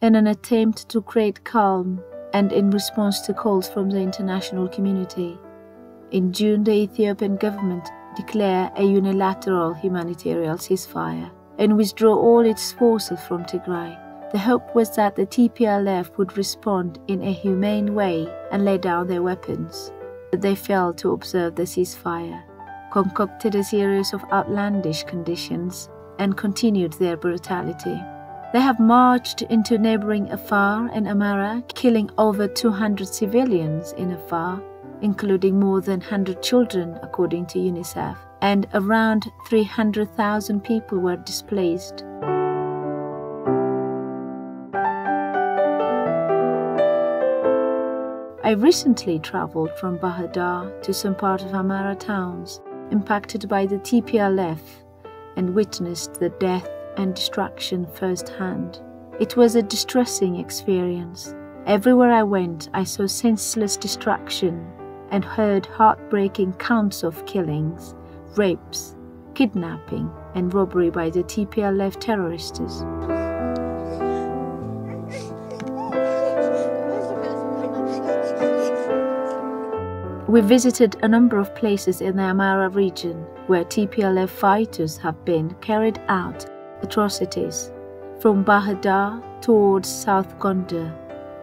in an attempt to create calm and in response to calls from the international community. In June, the Ethiopian government declared a unilateral humanitarian ceasefire and withdrew all its forces from Tigray. The hope was that the TPLF would respond in a humane way and lay down their weapons. But they failed to observe the ceasefire, concocted a series of outlandish conditions, and continued their brutality. They have marched into neighboring Afar and Amara, killing over 200 civilians in Afar, including more than 100 children according to UNICEF, and around 300,000 people were displaced. I recently traveled from Bahir Dar to some part of Amara towns impacted by the TPLF and witnessed the death and destruction firsthand. It was a distressing experience. Everywhere I went, I saw senseless destruction and heard heartbreaking counts of killings, rapes, kidnapping, and robbery by the TPLF terrorists. We visited a number of places in the Amara region where TPLF fighters have been carried out atrocities, from Bahir Dar towards South Gondar,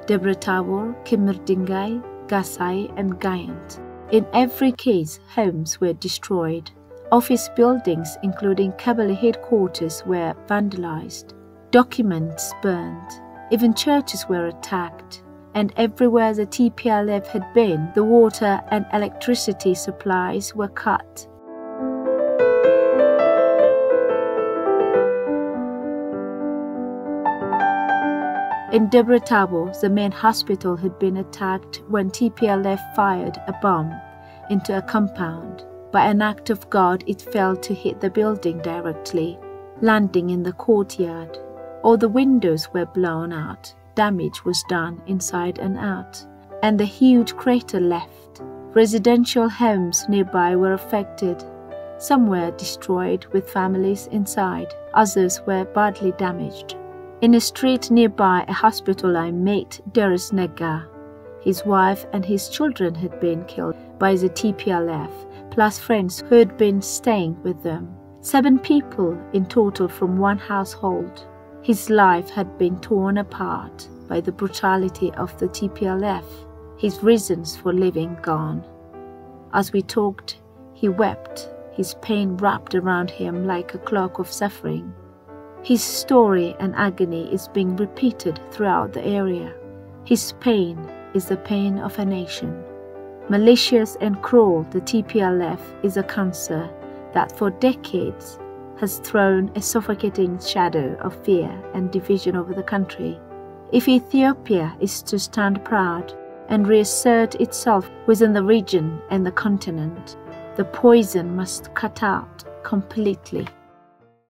Debre Tabor, Kimirdingai, Gasai, and Gayant. In every case, homes were destroyed. Office buildings, including Kabali headquarters, were vandalized. Documents burned. Even churches were attacked. And everywhere the TPLF had been, the water and electricity supplies were cut. In Debre Tabor, the main hospital had been attacked when TPLF fired a bomb into a compound. By an act of God, it failed to hit the building directly, landing in the courtyard. All the windows were blown out. Damage was done inside and out, and the huge crater left. Residential homes nearby were affected. Some were destroyed with families inside, others were badly damaged. In a street nearby a hospital I met Deris Nega. His wife and his children had been killed by the TPLF, plus friends who had been staying with them. 7 people in total from one household. His life had been torn apart by the brutality of the TPLF, his reasons for living gone. As we talked, he wept, his pain wrapped around him like a cloak of suffering. His story and agony is being repeated throughout the area. His pain is the pain of a nation. Malicious and cruel, the TPLF is a cancer that for decades has thrown a suffocating shadow of fear and division over the country. If Ethiopia is to stand proud and reassert itself within the region and the continent, the poison must cut out completely.